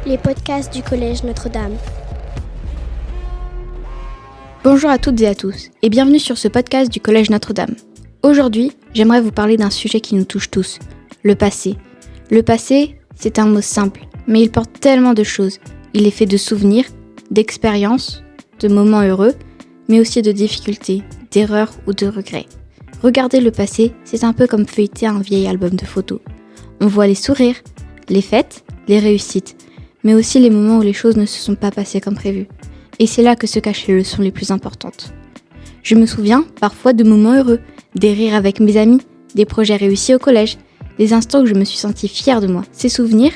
Les podcasts du Collège Notre-Dame. Bonjour à toutes et à tous, et bienvenue sur ce podcast du Collège Notre-Dame. Aujourd'hui, j'aimerais vous parler d'un sujet qui nous touche tous, le passé. Le passé, c'est un mot simple, mais il porte tellement de choses. Il est fait de souvenirs, d'expériences, de moments heureux, mais aussi de difficultés, d'erreurs ou de regrets. Regarder le passé, c'est un peu comme feuilleter un vieil album de photos. On voit les sourires, les fêtes, les réussites, mais aussi les moments où les choses ne se sont pas passées comme prévu. Et c'est là que se cachent les leçons les plus importantes. Je me souviens parfois de moments heureux, des rires avec mes amis, des projets réussis au collège, des instants où je me suis sentie fière de moi. Ces souvenirs,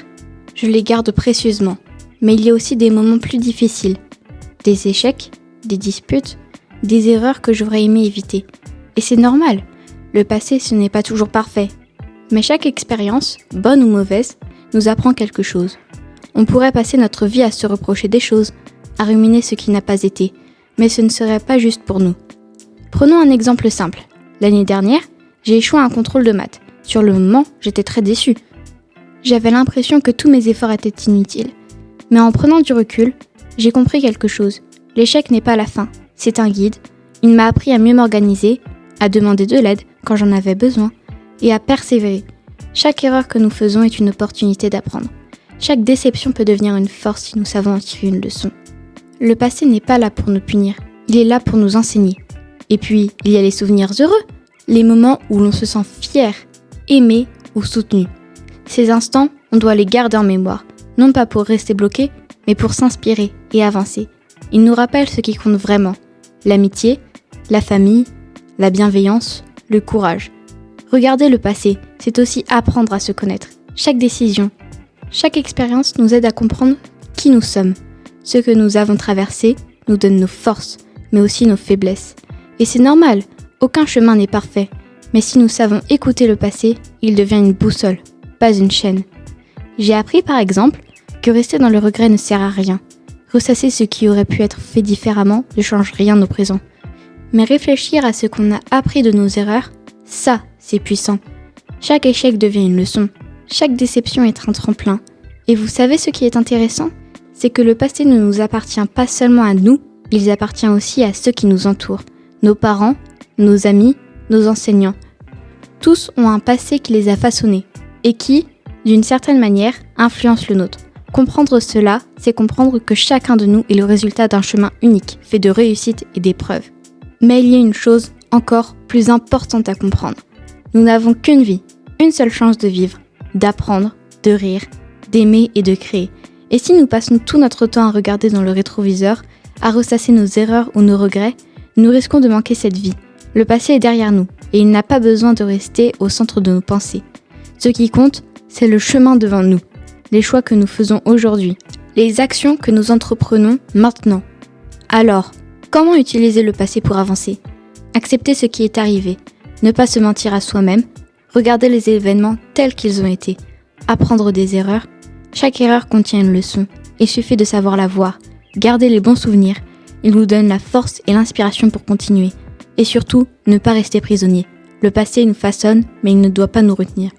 je les garde précieusement. Mais il y a aussi des moments plus difficiles, des échecs, des disputes, des erreurs que j'aurais aimé éviter. Et c'est normal, le passé ce n'est pas toujours parfait. Mais chaque expérience, bonne ou mauvaise, nous apprend quelque chose. On pourrait passer notre vie à se reprocher des choses, à ruminer ce qui n'a pas été, mais ce ne serait pas juste pour nous. Prenons un exemple simple. L'année dernière, j'ai échoué à un contrôle de maths. Sur le moment, j'étais très déçue. J'avais l'impression que tous mes efforts étaient inutiles. Mais en prenant du recul, j'ai compris quelque chose. L'échec n'est pas la fin, c'est un guide. Il m'a appris à mieux m'organiser, à demander de l'aide quand j'en avais besoin, et à persévérer. Chaque erreur que nous faisons est une opportunité d'apprendre. Chaque déception peut devenir une force si nous savons en tirer une leçon. Le passé n'est pas là pour nous punir, il est là pour nous enseigner. Et puis, il y a les souvenirs heureux, les moments où l'on se sent fier, aimé ou soutenu. Ces instants, on doit les garder en mémoire, non pas pour rester bloqué, mais pour s'inspirer et avancer. Ils nous rappellent ce qui compte vraiment, l'amitié, la famille, la bienveillance, le courage. Regarder le passé, c'est aussi apprendre à se connaître. Chaque décision, chaque expérience nous aide à comprendre qui nous sommes. Ce que nous avons traversé nous donne nos forces, mais aussi nos faiblesses. Et c'est normal, aucun chemin n'est parfait. Mais si nous savons écouter le passé, il devient une boussole, pas une chaîne. J'ai appris par exemple que rester dans le regret ne sert à rien. Ressasser ce qui aurait pu être fait différemment ne change rien au présent. Mais réfléchir à ce qu'on a appris de nos erreurs, ça, c'est puissant. Chaque échec devient une leçon. Chaque déception est un tremplin. Et vous savez ce qui est intéressant ? C'est que le passé ne nous appartient pas seulement à nous, il appartient aussi à ceux qui nous entourent. Nos parents, nos amis, nos enseignants. Tous ont un passé qui les a façonnés et qui, d'une certaine manière, influence le nôtre. Comprendre cela, c'est comprendre que chacun de nous est le résultat d'un chemin unique, fait de réussites et d'épreuves. Mais il y a une chose encore plus importante à comprendre. Nous n'avons qu'une vie, une seule chance de vivre, d'apprendre, de rire, d'aimer et de créer. Et si nous passons tout notre temps à regarder dans le rétroviseur, à ressasser nos erreurs ou nos regrets, nous risquons de manquer cette vie. Le passé est derrière nous, et il n'a pas besoin de rester au centre de nos pensées. Ce qui compte, c'est le chemin devant nous, les choix que nous faisons aujourd'hui, les actions que nous entreprenons maintenant. Alors, comment utiliser le passé pour avancer ? Accepter ce qui est arrivé, ne pas se mentir à soi-même, regarder les événements tels qu'ils ont été, apprendre des erreurs. Chaque erreur contient une leçon, il suffit de savoir la voir, garder les bons souvenirs, ils nous donnent la force et l'inspiration pour continuer. Et surtout, ne pas rester prisonnier. Le passé nous façonne, mais il ne doit pas nous retenir.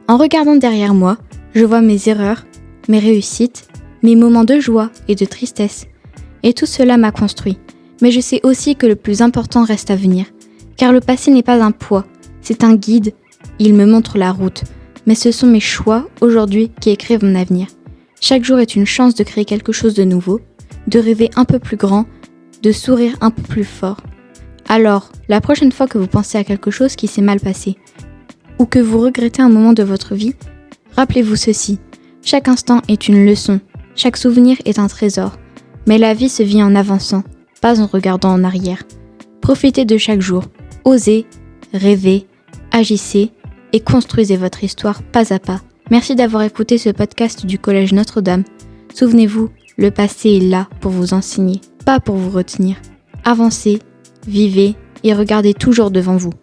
En regardant derrière moi, je vois mes erreurs, mes réussites, mes moments de joie et de tristesse. Et tout cela m'a construit. Mais je sais aussi que le plus important reste à venir. Car le passé n'est pas un poids, c'est un guide. Il me montre la route. Mais ce sont mes choix aujourd'hui qui écrivent mon avenir. Chaque jour est une chance de créer quelque chose de nouveau, de rêver un peu plus grand, de sourire un peu plus fort. Alors, la prochaine fois que vous pensez à quelque chose qui s'est mal passé, ou que vous regrettez un moment de votre vie, rappelez-vous ceci. Chaque instant est une leçon, chaque souvenir est un trésor. Mais la vie se vit en avançant, pas en regardant en arrière. Profitez de chaque jour, osez, rêvez, agissez et construisez votre histoire pas à pas. Merci d'avoir écouté ce podcast du Collège Notre-Dame. Souvenez-vous, le passé est là pour vous enseigner, pas pour vous retenir. Avancez, vivez et regardez toujours devant vous.